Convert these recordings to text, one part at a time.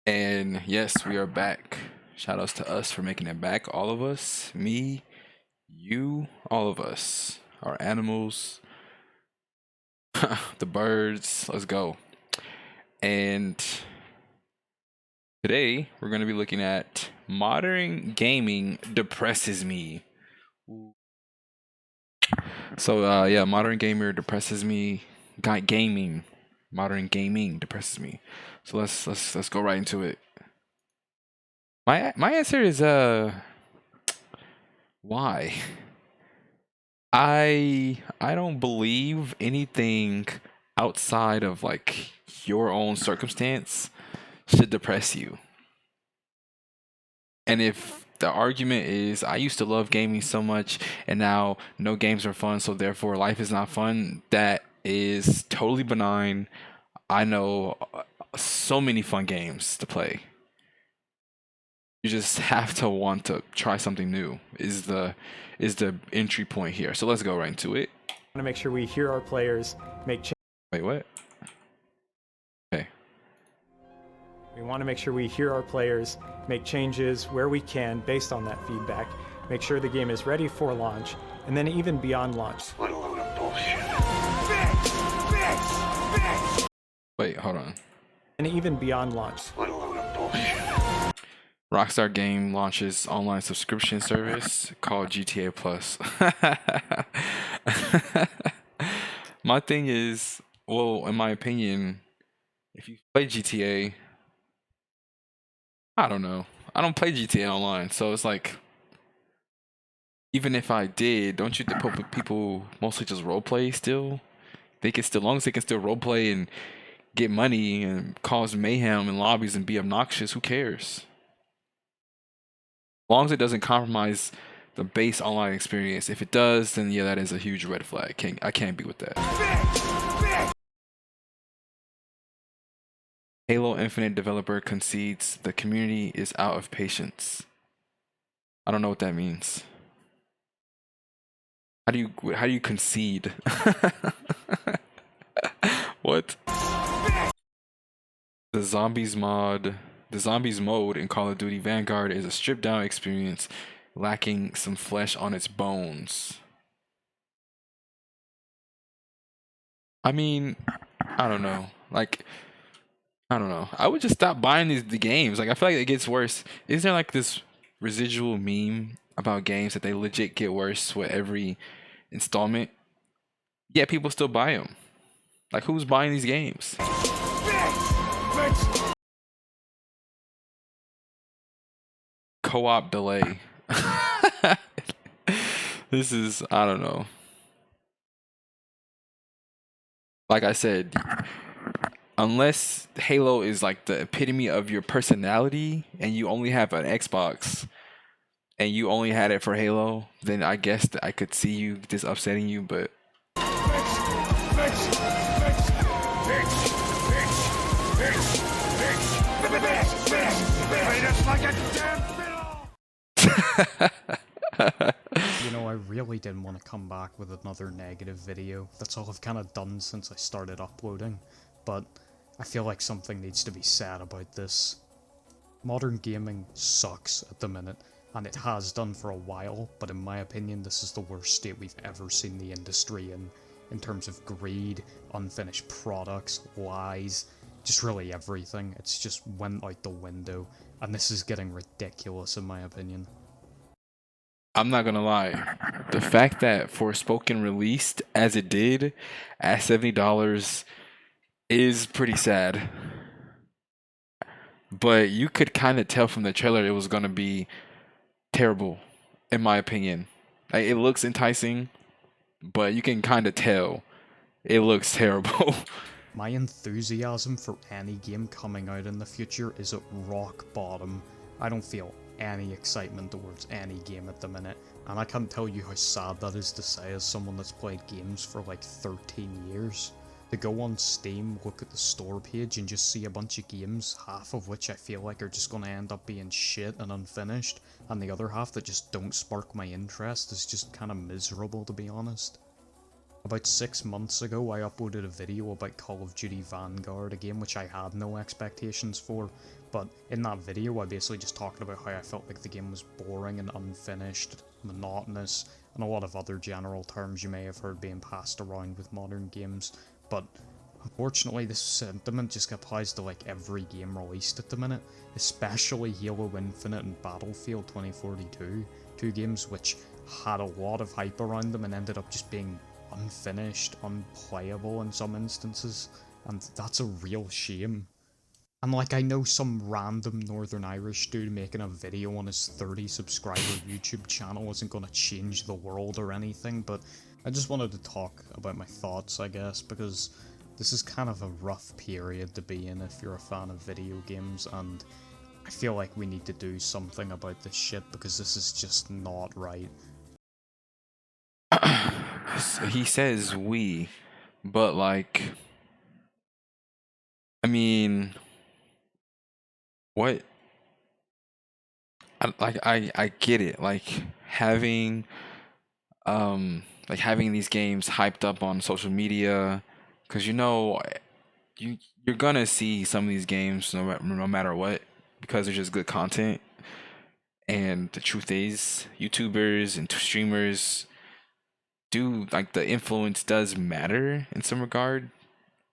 And yes, we are back. Shout outs to us for making it back. All of us. Me, you, all of us. Our animals, the birds. Let's go. And today we're going to be looking at modern gaming depresses me. So yeah, modern gamer depresses me. Got gaming. Modern gaming depresses me. So let's go right into it. My answer is why? I don't believe anything outside of like your own circumstance should depress you. And if the argument is I used to love gaming so much and now no games are fun, so therefore life is not fun, that is totally benign. I know so many fun games to play. You just have to want to try something new is the entry point here. So let's go right into it. To make sure we hear our players make changes. Wait, what? Okay. We want to make sure we hear our players make changes where we can based on that feedback. Make sure the game is ready for launch, and then even beyond launch. What a load of bullshit. Wait, hold on. And even beyond launch. What a load of bullshit. Rockstar Game launches online subscription service called GTA Plus. My thing is, well, in my opinion, if you play GTA, I don't know. I don't play GTA online, so it's like, even if I did, don't you think people mostly just roleplay still? They can still, as long as they can still roleplay and get money and cause mayhem in lobbies and be obnoxious, who cares? As long as it doesn't compromise the base online experience. If it does, then yeah, that is a huge red flag. I can't be with that. Halo Infinite developer concedes the community is out of patience. I don't know what that means. How do you concede? What? The zombies mode in Call of Duty Vanguard is a stripped down experience lacking some flesh on its bones. I mean, I don't know. Like, I don't know. I would just stop buying the games. Like, I feel like it gets worse. Is there like this residual meme about games that they legit get worse with every installment? Yeah, people still buy them. Like, who's buying these games? Co-op delay. This is, I don't know. Like I said, unless Halo is like the epitome of your personality and you only have an Xbox and you only had it for Halo, then I guess that I could see you just upsetting you, but You know, I really didn't want to come back with another negative video. That's all I've kind of done since I started uploading, but I feel like something needs to be said about this. Modern gaming sucks at the minute, and it has done for a while, but in my opinion this is the worst state we've ever seen the industry in terms of greed, unfinished products, lies, just really everything. It's just went out the window, and this is getting ridiculous in my opinion. I'm not gonna lie. The fact that Forspoken released as it did at $70 is pretty sad. But you could kind of tell from the trailer it was gonna be terrible, in my opinion. Like, it looks enticing, but you can kind of tell it looks terrible. My enthusiasm for any game coming out in the future is at rock bottom. I don't feel any excitement towards any game at the minute, and I can't tell you how sad that is to say as someone that's played games for like 13 years. To go on Steam, look at the store page and just see a bunch of games, half of which I feel like are just going to end up being shit and unfinished, and the other half that just don't spark my interest is just kind of miserable, to be honest. About 6 months ago, I uploaded a video about Call of Duty Vanguard, a game which I had no expectations for, but in that video I basically just talked about how I felt like the game was boring and unfinished, monotonous, and a lot of other general terms you may have heard being passed around with modern games, but unfortunately this sentiment just applies to like every game released at the minute, especially Halo Infinite and Battlefield 2042, two games which had a lot of hype around them and ended up just being unfinished, unplayable in some instances, and that's a real shame. And like, I know some random Northern Irish dude making a video on his 30 subscriber YouTube channel isn't gonna change the world or anything, but I just wanted to talk about my thoughts, I guess, because this is kind of a rough period to be in if you're a fan of video games, and I feel like we need to do something about this shit because this is just not right. He says we, but like, I mean, what? I get it. Like having these games hyped up on social media, because you're gonna see some of these games no matter what, because they're just good content. And the truth is, YouTubers and streamers do, like, the influence does matter in some regard,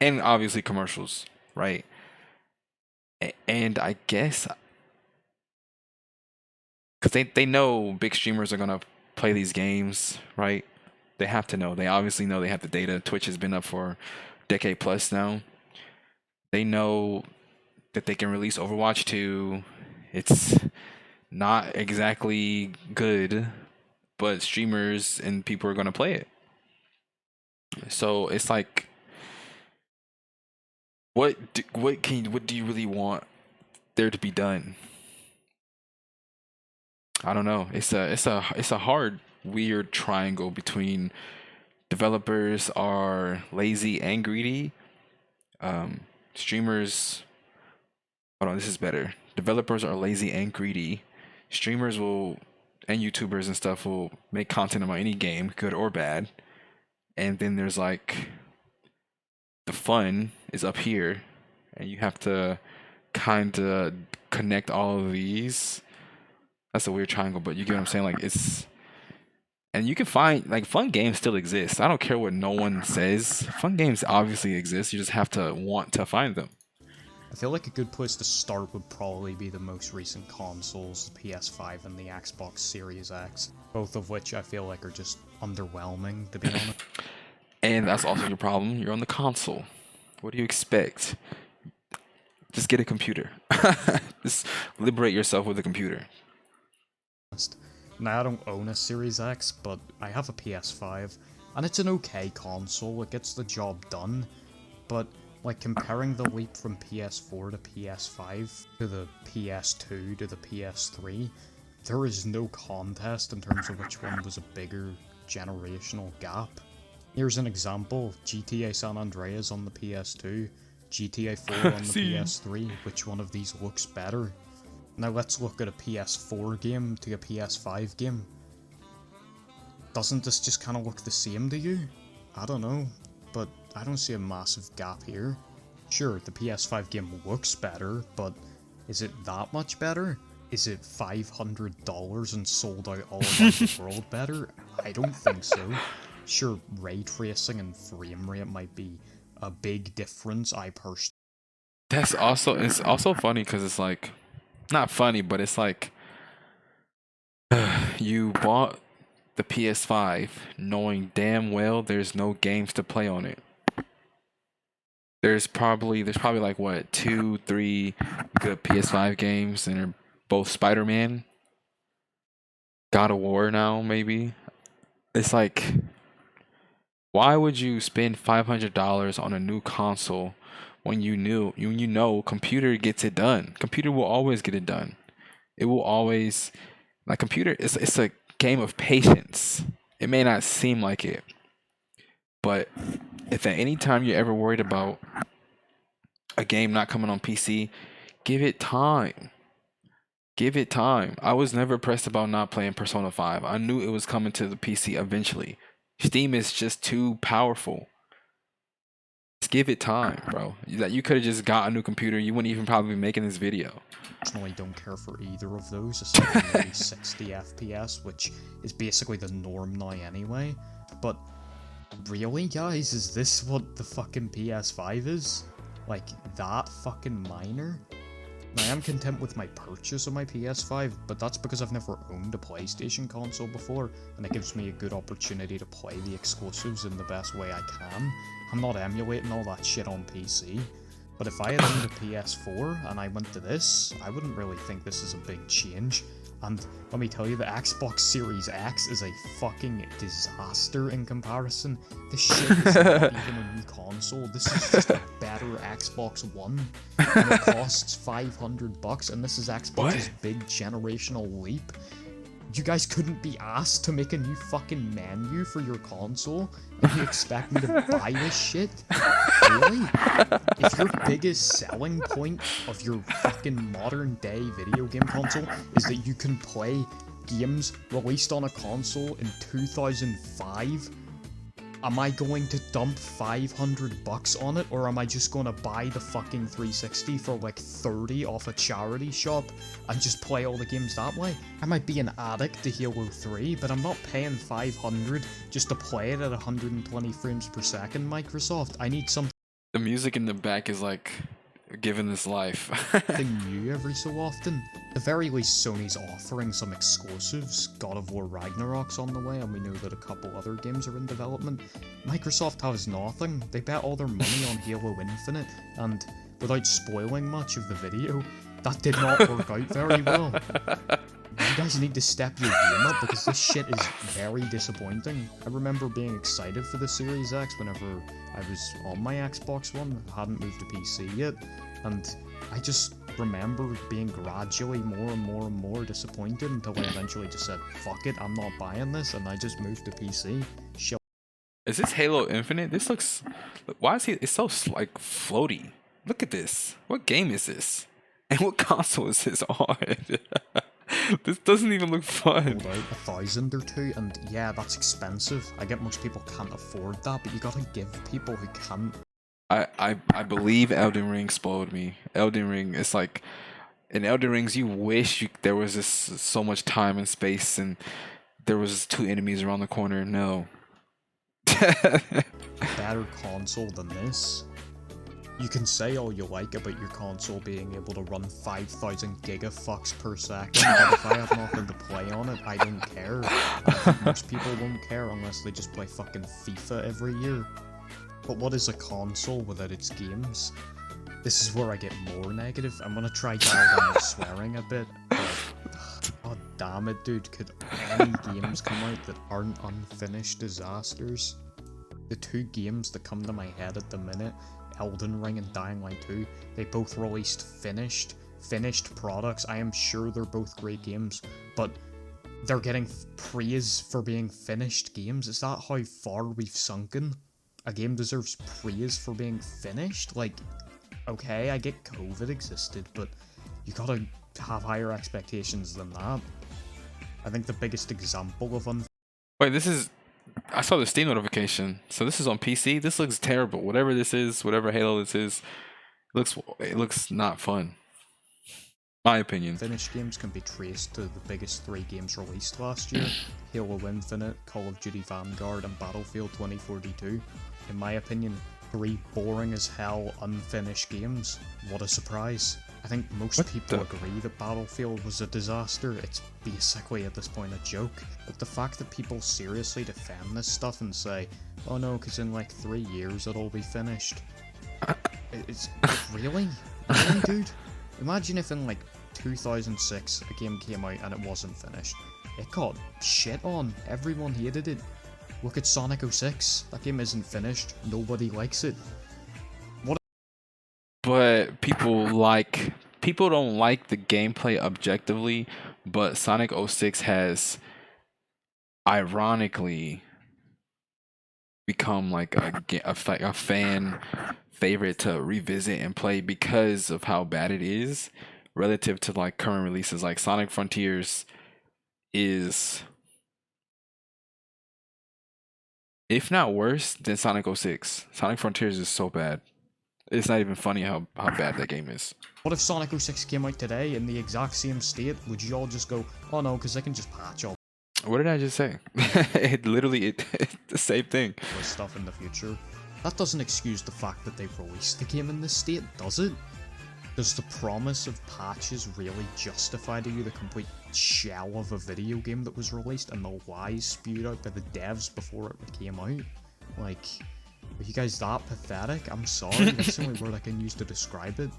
and obviously commercials, right? And I guess because they know big streamers are gonna play these games, right? They have to know. They obviously know, they have the data. Twitch has been up for a decade plus now. They know that they can release Overwatch 2. It's not exactly good, but streamers and people are gonna play it. So it's like, what do you really want there to be done? I don't know. It's a hard, weird triangle between developers are lazy and greedy. Streamers, hold on, this is better. Developers are lazy and greedy. Streamers will, and YouTubers and stuff, will make content about any game, good or bad. And then there's like, the fun is up here, and you have to kind of connect all of these. That's a weird triangle, but you get what I'm saying? Like, it's, and you can find, like, fun games still exist. I don't care what no one says. Fun games obviously exist. You just have to want to find them. I feel like a good place to start would probably be the most recent consoles, the PS5 and the Xbox Series X, both of which I feel like are just underwhelming, to be honest. And that's also your problem. You're on the console. What do you expect? Just get a computer. Just liberate yourself with a computer. Now, I don't own a Series X, but I have a PS5, and it's an okay console. It gets the job done, but like, comparing the leap from PS4 to PS5 to the PS2 to the PS3, there is no contest in terms of which one was a bigger generational gap. Here's an example: GTA San Andreas on the PS2, GTA 4 on the PS3, which one of these looks better? Now let's look at a PS4 game to a PS5 game. Doesn't this just kind of look the same to you? I don't know, but I don't see a massive gap here. Sure, the PS5 game looks better, but is it that much better? Is it $500 and sold out all around the world better? I don't think so. Sure, ray tracing and frame rate might be a big difference, I personally. It's also funny because it's like, not funny, but it's like, you bought the PS5 knowing damn well there's no games to play on it. There's probably like, what, 2-3 good PS5 games, and they're both Spider-Man, God of War now, maybe. It's like, why would you spend $500 on a new console when you know computer gets it done? Computer will always get it done. It will always, like, computer, it's a game of patience. It may not seem like it, but if at any time you're ever worried about a game not coming on PC, give it time. Give it time. I was never pressed about not playing Persona 5. I knew it was coming to the PC eventually. Steam is just too powerful. Just give it time, bro. Like, you could have just got a new computer. You wouldn't even probably be making this video. Personally, don't care for either of those, aside from maybe 60 FPS, which is basically the norm now anyway. But really, guys, is this what the fucking PS5 is? Like, that fucking minor? Now, I am content with my purchase of my PS5, but that's because I've never owned a PlayStation console before, and it gives me a good opportunity to play the exclusives in the best way I can. I'm not emulating all that shit on PC, but if I had owned a PS4 and I went to this, I wouldn't really think this is a big change. And let me tell you, the Xbox Series X is a fucking disaster in comparison. This shit is not even a new console. This is just a better Xbox One, and it costs $500, and this is Xbox's big generational leap. You guys couldn't be asked to make a new fucking menu for your console, and you expect me to buy this shit? Really? If your biggest selling point of your fucking modern day video game console is that you can play games released on a console in 2005, am I going to dump $500 on it, or am I just going to buy the fucking 360 for like 30 off a charity shop and just play all the games that way? I might be an addict to Halo 3, but I'm not paying $500 just to play it at 120 frames per second, Microsoft. I need something The music in the back is like giving this life. new every so often. At the very least, Sony's offering some exclusives. God of War Ragnarok's on the way, and we know that a couple other games are in development. Microsoft has nothing. They bet all their money on Halo Infinite, and without spoiling much of the video, that did not work out very well. You guys need to step your game up, because this shit is very disappointing. I remember being excited for the Series X whenever I was on my Xbox One, hadn't moved to PC yet, and I just remember being gradually more and more and more disappointed until I eventually just said, fuck it, I'm not buying this, and I just moved to PC. Shit. Is this Halo Infinite? This looks... Why is it's so like floaty? Look at this. What game is this? And what console is this on? This doesn't even look fun. Hold out 1,000 or two, and yeah, that's expensive. I get most people can't afford that, but you gotta give people who can't. I believe Elden Ring spoiled me. Elden Ring, it's like in Elden Rings, you wish there was this so much time and space, and there was 2 enemies around the corner. No. Better console than this. You can say all you like about your console being able to run 5,000 gigafucks per second, but if I have nothing to play on it, I don't care. And I think most people won't care unless they just play fucking FIFA every year. But what is a console without its games? This is where I get more negative. I'm gonna try dial down the swearing a bit, but god damn it, dude, could any games come out that aren't unfinished disasters? The 2 games that come to my head at the minute, Elden Ring and Dying Light 2, they both released finished products. I am sure they're both great games, but they're getting praise for being finished games. Is that how far we've sunken? A game deserves praise for being finished? Like, okay, I get COVID existed, but you gotta have higher expectations than that. I think the biggest example of Wait, this is... I saw the Steam notification. So this is on PC. This looks terrible. Whatever this is, whatever Halo this is, it looks not fun. My opinion. finished games can be traced to the biggest 3 games released last year: Halo Infinite, Call of Duty Vanguard, and Battlefield 2042. In my opinion, 3 boring as hell unfinished games. What a surprise. I think most people agree that Battlefield was a disaster. It's basically at this point a joke. But the fact that people seriously defend this stuff and say, oh no, because in like 3 years it'll be finished. It's really? Really, dude? Imagine if in like 2006 a game came out and it wasn't finished. It got shit on. Everyone hated it. Look at Sonic 06. That game isn't finished. Nobody likes it. But people don't like the gameplay objectively, but Sonic 06 has ironically become like a fan favorite to revisit and play because of how bad it is relative to like current releases. Like Sonic Frontiers is if not worse than Sonic 06. Sonic Frontiers is so bad. It's not even funny how bad that game is. What if Sonic 06 came out today in the exact same state? Would you all just go, oh no, because they can just patch all What did I just say? It literally it's the same thing. this stuff in the future? That doesn't excuse the fact that they've released the game in this state, does it? Does the promise of patches really justify to you the complete shell of a video game that was released and the lies spewed out by the devs before it came out? Like, are you guys that pathetic? I'm sorry, that's the only word I can use to describe it.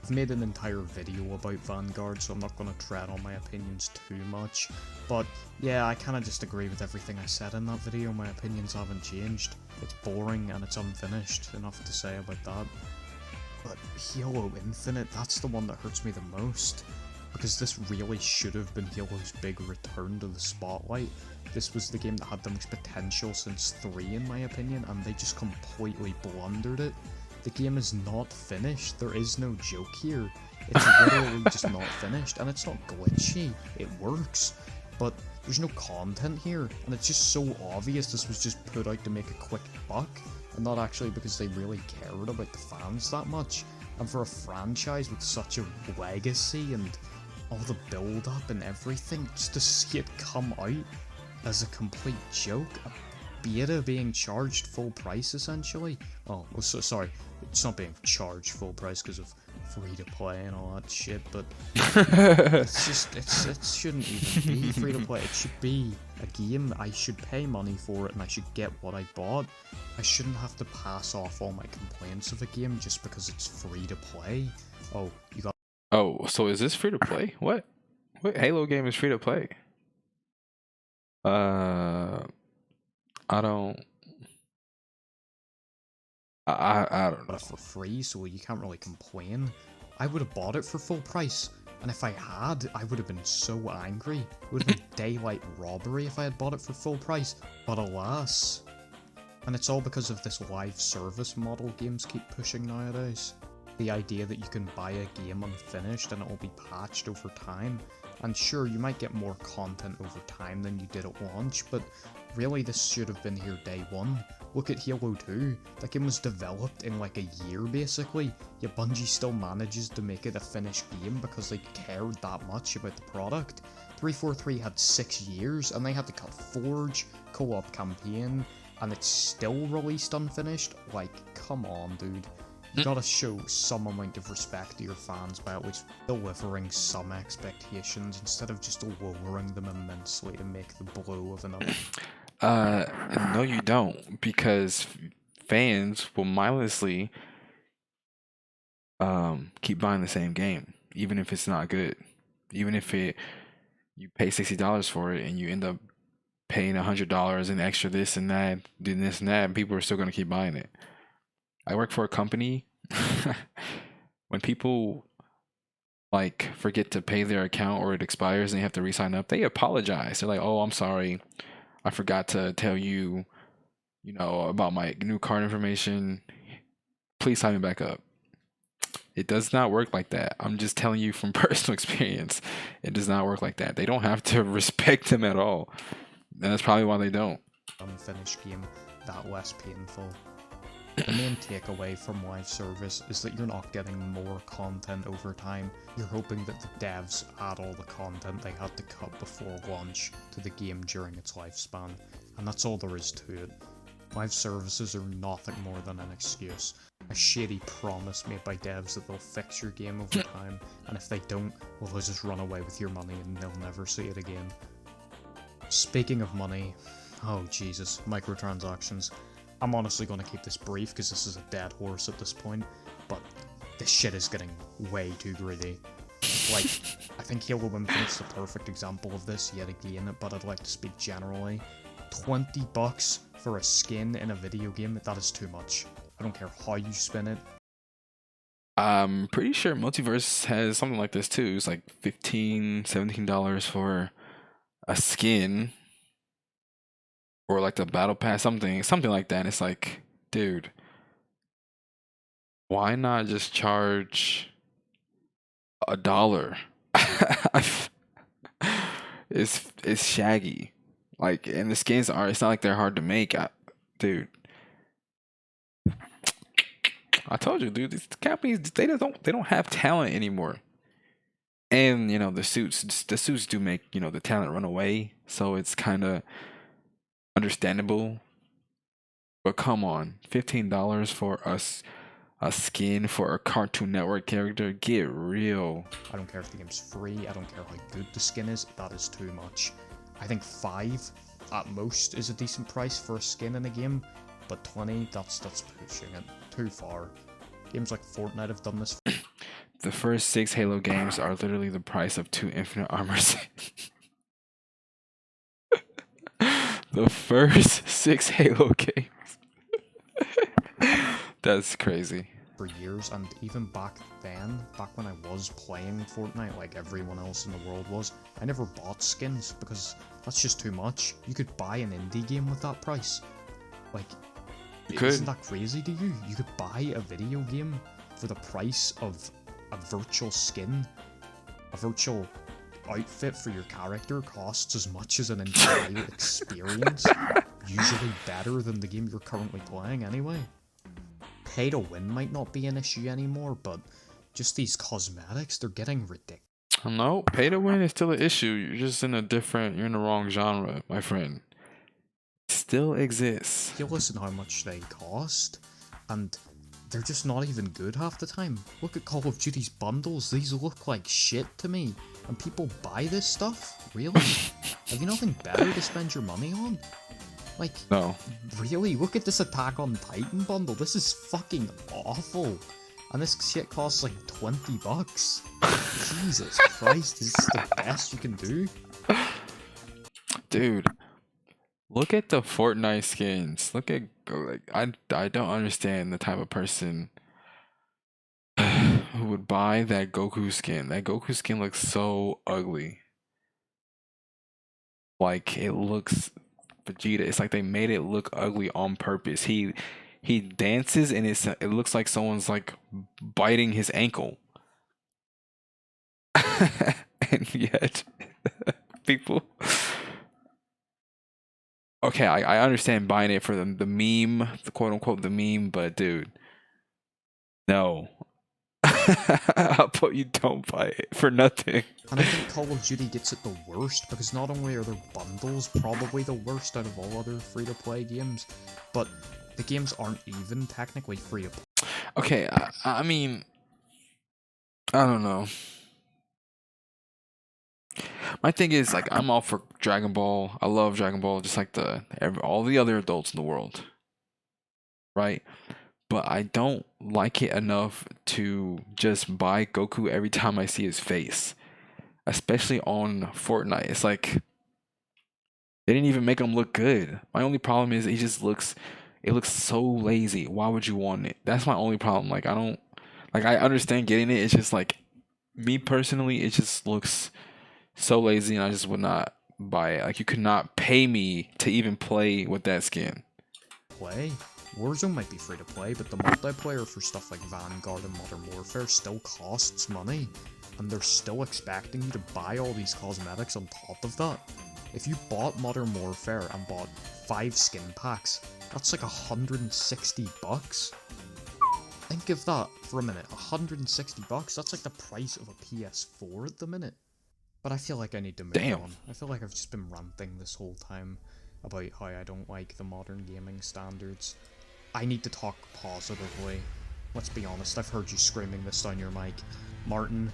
I've made an entire video about Vanguard, so I'm not going to tread on my opinions too much. But yeah, I kind of just agree with everything I said in that video. My opinions haven't changed. It's boring and it's unfinished. Enough to say about that. But Halo Infinite, that's the one that hurts me the most. Because this really should have been Halo's big return to the spotlight. This was the game that had the most potential since 3 in my opinion, and they just completely blundered it. The game is not finished, there is no joke here. It's literally just not finished, and it's not glitchy, it works. But there's no content here, and it's just so obvious this was just put out to make a quick buck, and not actually because they really cared about the fans that much. And for a franchise with such a legacy and all the build up and everything, just to see it come out as a complete joke, a beta being charged full price essentially. Oh, so sorry, it's not being charged full price because of free to play and all that shit, but it's just, it shouldn't even be free to play. It should be a game. I should pay money for it and I should get what I bought. I shouldn't have to pass off all my complaints of a game just because it's free to play. Oh, you got. Oh, so is this free to play? What Halo game is free to play? I don't. I don't know. It for free, so you can't really complain. I would have bought it for full price, and if I had, I would have been so angry. It would have been daylight robbery if I had bought it for full price, but alas. And it's all because of this live service model games keep pushing nowadays. The idea that you can buy a game unfinished and it will be patched over time. And sure, you might get more content over time than you did at launch, but really this should have been here day one. Look at Halo 2, that game was developed in like a year basically, yet Bungie still manages to make it a finished game because they cared that much about the product. 343 had 6 years and they had to cut Forge, co-op campaign, and it's still released unfinished? Like, come on dude. You gotta show some amount of respect to your fans by at least delivering some expectations instead of just lowering them immensely to make the blow of another. No, you don't, because fans will mindlessly keep buying the same game, even if it's not good. Even if you pay $60 for it and you end up paying $100 and extra this and that, doing this and that, and people are still gonna keep buying it. I work for a company. When people like forget to pay their account or it expires and they have to re-sign up, they apologize. They're like, "Oh, I'm sorry. I forgot to tell you, about my new card information. Please sign me back up." It does not work like that. I'm just telling you from personal experience. It does not work like that. They don't have to respect them at all. And that's probably why they don't. Unfinished game, that less painful. The main takeaway from live service is that you're not getting more content over time. You're hoping that the devs add all the content they had to cut before launch to the game during its lifespan, and that's all there is to it. Live services are nothing more than an excuse, a shady promise made by devs that they'll fix your game over time, and if they don't, well, they'll just run away with your money and they'll never see it again. Speaking of money, oh Jesus, microtransactions. I'm honestly going to keep this brief because this is a dead horse at this point, but this shit is getting way too greedy. Like, I think Halo Infinite's the perfect example of this yet again, but I'd like to speak generally. $20 for a skin in a video game, that is too much. I don't care how you spin it. I'm pretty sure Multiverse has something like this too. It's like $15, $17 for a skin. Or like the battle pass, something like that. And it's like, dude, why not just charge $1? It's shaggy, like, and the skins are. It's not like they're hard to make. dude. I told you, dude. These companies they don't have talent anymore. And you know the suits do make the talent run away, so it's kind of understandable. But come on, $15 for a skin for a Cartoon Network character? Get real. I don't care if the game's free, I don't care how good the skin is, that is too much. I think 5 at most is a decent price for a skin in a game, but 20, that's pushing it too far. Games like Fortnite have done this. The first 6 Halo games are literally the price of 2 Infinite Armor sets. The first 6 Halo games. That's crazy. For years, and even back then, back when I was playing Fortnite like everyone else in the world was, I never bought skins because that's just too much. You could buy an indie game with that price. Like, isn't that crazy to you? You could buy a video game for the price of a virtual skin. A virtual outfit for your character costs as much as an entire experience. Usually better than the game you're currently playing anyway. Pay to win might not be an issue anymore, but just these cosmetics, they're getting ridiculous. No, pay to win is still an issue. You're just in you're in the wrong genre, my friend. Still exists. Ridiculous in how much they cost, and they're just not even good half the time. Look at Call of Duty's bundles, these look like shit to me. And people buy this stuff? Really? Have you nothing better to spend your money on? Like, no. Really? Look at this Attack on Titan bundle. This is fucking awful. And this shit costs like $20. Jesus Christ, is this the best you can do? Dude, look at the Fortnite skins. Look at, like, I don't understand the type of person who would buy that Goku skin. That Goku skin looks so ugly. Like, it looks Vegeta. It's like they made it look ugly on purpose. He dances and it looks like someone's like biting his ankle. And yet people, okay, I understand buying it for the meme, the quote unquote the meme, but dude, no. How about you don't buy it for nothing? And I think Call of Duty gets it the worst, because not only are their bundles probably the worst out of all other free-to-play games, but the games aren't even technically free-to-play. Okay, I mean, I don't know. My thing is, like, I'm all for Dragon Ball. I love Dragon Ball, just like all the other adults in the world, right? But I don't like it enough to just buy Goku every time I see his face, especially on Fortnite. It's like they didn't even make him look good. My only problem is it looks so lazy. Why would you want it? That's my only problem. Like, I understand getting it. It's just like, me personally, it just looks so lazy, and I just would not buy it. Like, you could not pay me to even play with that skin. Warzone might be free to play, but the multiplayer for stuff like Vanguard and Modern Warfare still costs money, and they're still expecting you to buy all these cosmetics on top of that. If you bought Modern Warfare and bought 5 skin packs, that's like $160. Think of that for a minute, $160, that's like the price of a PS4 at the minute. But I feel like I need to move on. I feel like I've just been ranting this whole time about how I don't like the modern gaming standards. I need to talk positively. Let's be honest, I've heard you screaming this down your mic. Martin,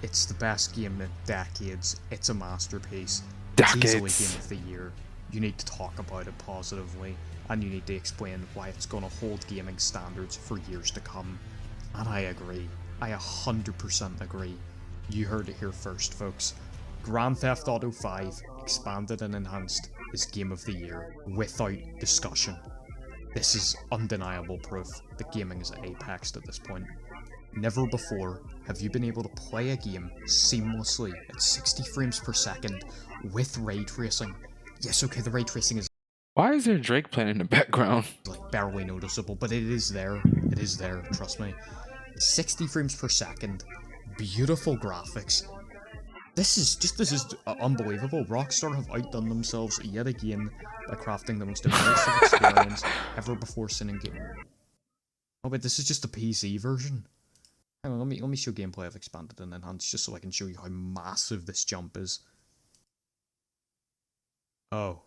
it's the best game in decades. It's a masterpiece. It's easily Game of the Year. You need to talk about it positively, and you need to explain why it's going to hold gaming standards for years to come. And I agree. I 100% agree. You heard it here first, folks. Grand Theft Auto 5, expanded and enhanced, is Game of the Year, without discussion. This is undeniable proof that gaming is apexed at this point. Never before have you been able to play a game seamlessly at 60 frames per second with ray tracing. Yes, okay, the ray tracing is... Why is there Drake playing in the background? Like, barely noticeable, but it is there. It is there, trust me. 60 frames per second, beautiful graphics, This is unbelievable. Rockstar have outdone themselves yet again by crafting the most immersive experience ever before seen in game. Oh wait, this is just the PC version. Hang on, let me show gameplay of expanded and enhanced just so I can show you how massive this jump is. Oh.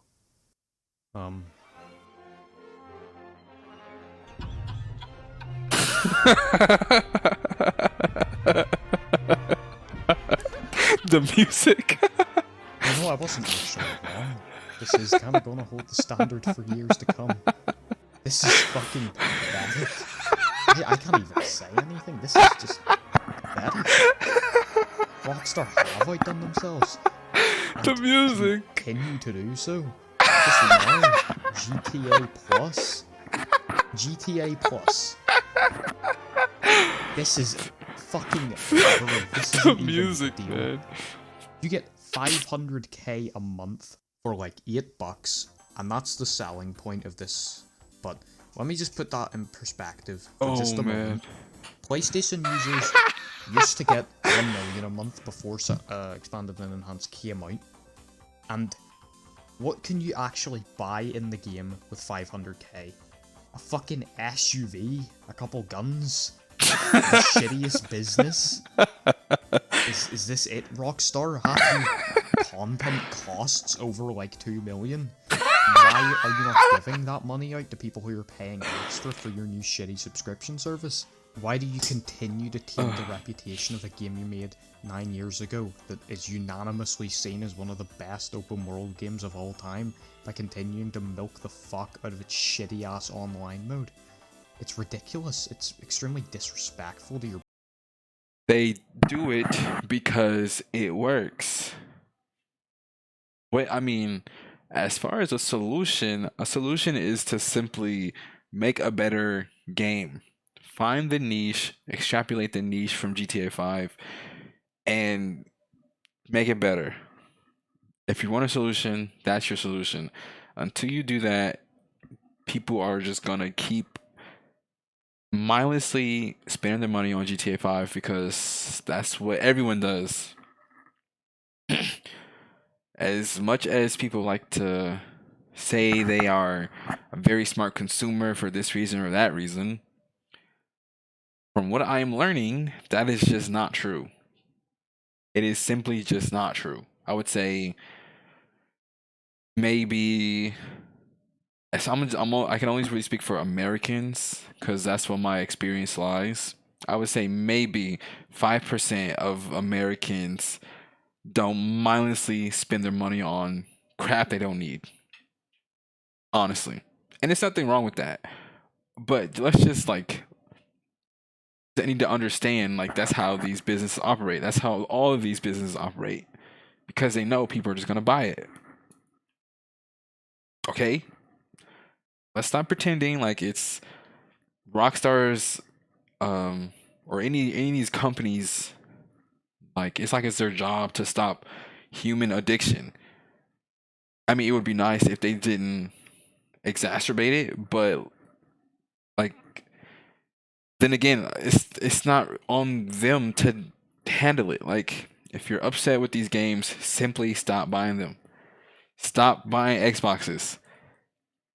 The music. You know, I wasn't actually wrong. This is kind of gonna hold the standard for years to come. This is fucking pathetic. I can't even say anything. This is just pathetic. Rockstar have outdone themselves. The music. Continue to do so. Just now, GTA Plus. GTA Plus. This is fucking literally, this The isn't even music, a deal. man. You get 500k a month for like $8, and that's the selling point of this. But let me just put that in perspective for just a moment. PlayStation users used to get 1 million a month before Expanded and Enhanced came out. And what can you actually buy in the game with 500k? A fucking SUV, a couple guns, the shittiest business. Is this it, Rockstar? Half your content costs over like 2 million. Why are you not giving that money out to people who are paying extra for your new shitty subscription service? Why do you continue to taint the reputation of a game you made 9 years ago that is unanimously seen as one of the best open world games of all time by continuing to milk the fuck out of its shitty ass online mode? It's ridiculous. It's extremely disrespectful to your... They do it because it works. Wait, I mean, as far as a solution is to simply make a better game. Find the niche, extrapolate the niche from GTA 5, and make it better. If you want a solution, that's your solution. Until you do that, people are just gonna keep mindlessly spending their money on GTA 5 because that's what everyone does. As much as people like to say they are a very smart consumer for this reason or that reason, from what I am learning, that is just not true. It is simply just not true. I would say maybe I can only really speak for Americans because that's where my experience lies. I would say maybe 5% of Americans don't mindlessly spend their money on crap they don't need. Honestly. And there's nothing wrong with that. But let's just they need to understand that's how these businesses operate. That's how all of these businesses operate. Because they know people are just gonna buy it. Okay? Let's stop pretending like it's Rockstar's or any of these companies it's their job to stop human addiction. I mean, it would be nice if they didn't exacerbate it, but then again, it's not on them to handle it. If you're upset with these games, simply stop buying them. Stop buying Xboxes.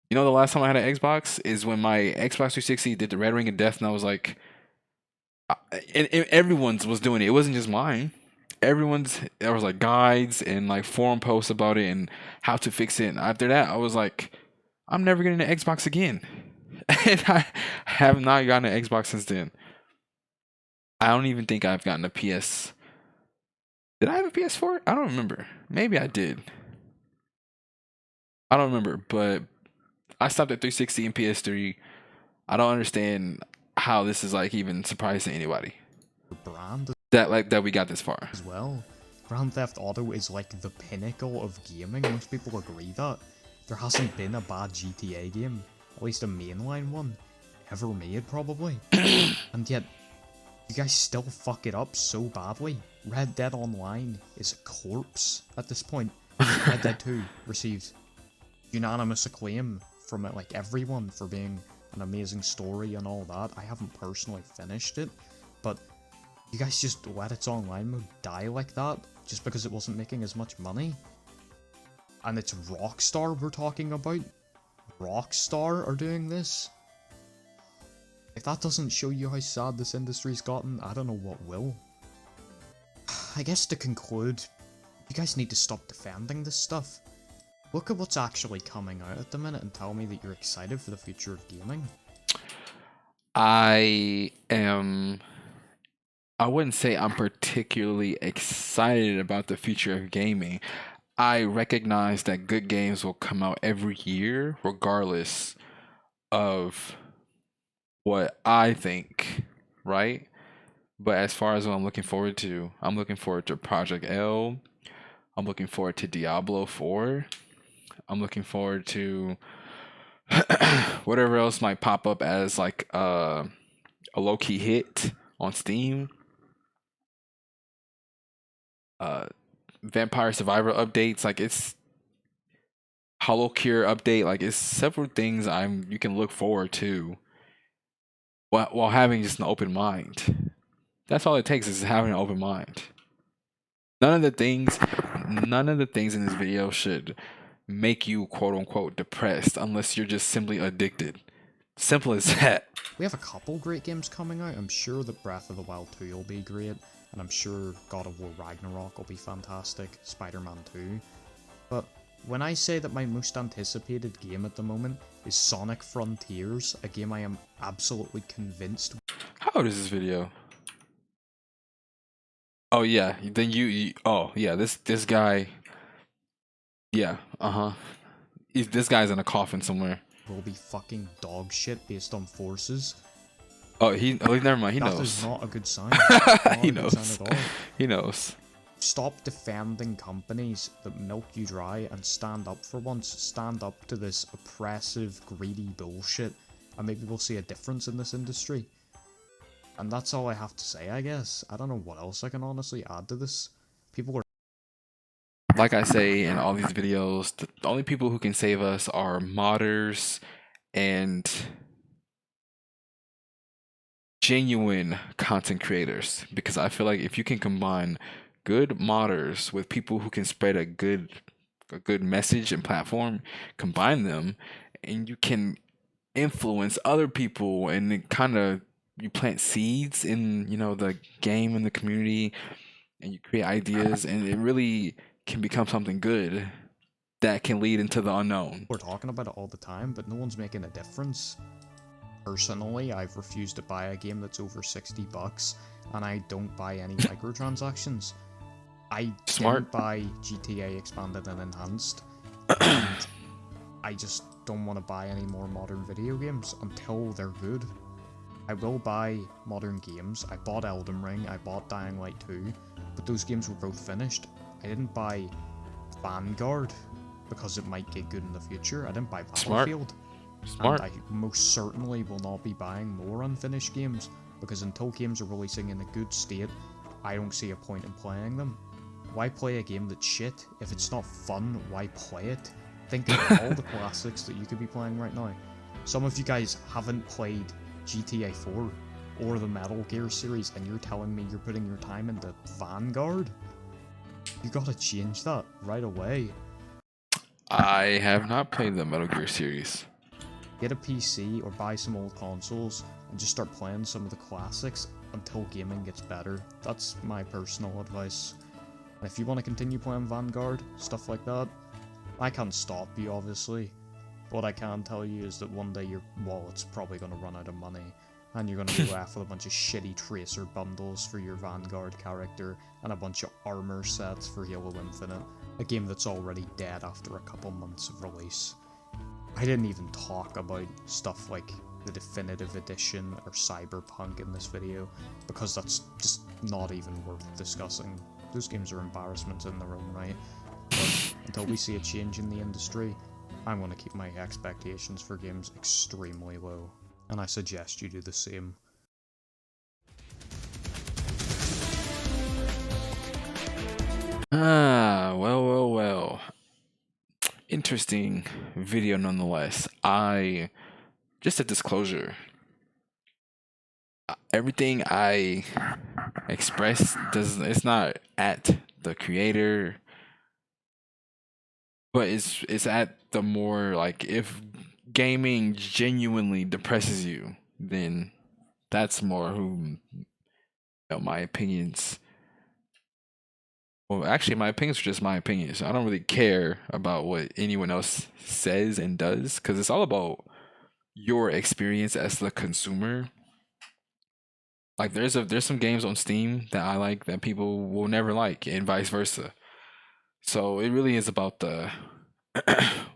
You know, the last time I had an Xbox is when my Xbox 360 did the Red Ring of Death, and I was like, and everyone's was doing it. It wasn't just mine. There was guides and forum posts about it and how to fix it. And after that, I was like, I'm never getting an Xbox again. And I have not gotten an Xbox since then. I don't even think I've gotten a PS. Did I have a PS4? I don't remember. Maybe I did. I don't remember, but I stopped at 360 and PS3. I don't understand how this is even surprising to anybody. Brand that we got this far. As well. Grand Theft Auto is the pinnacle of gaming. Most people agree that. There hasn't been a bad GTA game, at least a mainline one, ever made probably. And yet, you guys still fuck it up so badly. Red Dead Online is a corpse at this point. Red Dead 2 received unanimous acclaim from everyone for being an amazing story and all that. I haven't personally finished it, but You guys just let its online mode die like that just because it wasn't making as much money? And it's Rockstar we're talking about? Rockstar are doing this? If that doesn't show you how sad this industry's gotten, I don't know what will. I guess to conclude, you guys need to stop defending this stuff. Look at what's actually coming out at the minute and tell me that you're excited for the future of gaming. I wouldn't say I'm particularly excited about the future of gaming. I recognize that good games will come out every year, regardless of what I think, right? But as far as what I'm looking forward to Project L. I'm looking forward to Diablo 4. I'm looking forward to whatever else might pop up as like a low-key hit on Steam. Vampire Survivor updates, like it's Hollow Cure update, like it's several things you can look forward to while having just an open mind. That's all it takes, is having an open mind. None of the things in this video should make you quote unquote depressed unless you're just simply addicted. Simple as that. We have a couple great games coming out. I'm sure that Breath of the Wild 2 will be great, and I'm sure God of War Ragnarok will be fantastic, Spider-Man 2. But when I say that my most anticipated game at the moment is Sonic Frontiers, a game I am absolutely convinced... How old is this video? Oh yeah, then oh yeah, this guy, yeah, this guy's in a coffin somewhere. ...will be fucking dog shit based on forces. Oh, never mind, he knows. That is not a good sign. He knows. He knows. Stop defending companies that milk you dry and stand up for once. Stand up to this oppressive, greedy bullshit, and maybe we'll see a difference in this industry. And that's all I have to say, I guess. I don't know what else I can honestly add to this. People are... Like I say in all these videos, the only people who can save us are modders and genuine content creators. Because I feel like if you can combine good modders with people who can spread a good message and platform, combine them, and you can influence other people, and it kind of, you plant seeds in, the game and the community, and you create ideas, and it really can become something good that can lead into the unknown. We're talking about it all the time, but no one's making a difference. Personally, I've refused to buy a game that's over $60, and I don't buy any microtransactions. I didn't buy GTA Expanded and Enhanced, and I just don't want to buy any more modern video games until they're good. I will buy modern games. I bought Elden Ring, I bought Dying Light 2, but those games were both finished. I didn't buy Vanguard because it might get good in the future. I didn't buy Battlefield. Smart. And I most certainly will not be buying more unfinished games, because until games are releasing in a good state, I don't see a point in playing them. Why play a game that's shit? If it's not fun, why play it? Think of all the classics that you could be playing right now. Some of you guys haven't played GTA 4 or the Metal Gear series, and you're telling me you're putting your time into Vanguard? You gotta change that right away. I have not played the Metal Gear series. Get a PC or buy some old consoles and just start playing some of the classics until gaming gets better. That's my personal advice. And if you want to continue playing Vanguard, stuff like that, I can't stop you, obviously. What I can tell you is that one day your wallet's probably going to run out of money, and you're going to be left with a bunch of shitty Tracer bundles for your Vanguard character, and a bunch of armor sets for Halo Infinite, a game that's already dead after a couple months of release. I didn't even talk about stuff like the Definitive Edition or Cyberpunk in this video, because that's just not even worth discussing. Those games are embarrassments in their own right, but until we see a change in the industry, I'm going to keep my expectations for games extremely low, and I suggest you do the same. Well. Interesting video nonetheless. Just a disclosure. Everything I express does it's not at the creator, but it's at the more like if gaming genuinely depresses you, then that's more who my opinions. Well, actually, my opinions are just my opinions. I don't really care about what anyone else says and does because it's all about your experience as the consumer. Like there's some games on Steam that I like that people will never like, and vice versa. So it really is about the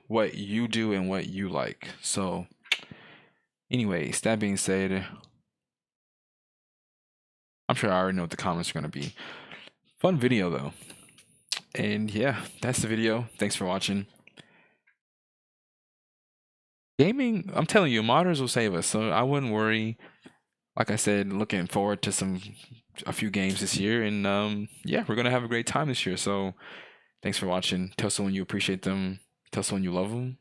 what you do and what you like. So, anyways, that being said, I'm sure I already know what the comments are gonna be. Fun video though. And yeah, that's the video. Thanks for watching. Gaming, I'm telling you, modders will save us, so I wouldn't worry. Like I said, looking forward to a few games this year, and yeah, we're gonna have a great time this year. So thanks for watching. Tell someone you appreciate them. Tell someone you love them.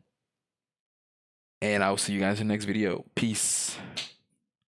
And I will see you guys in the next video. Peace.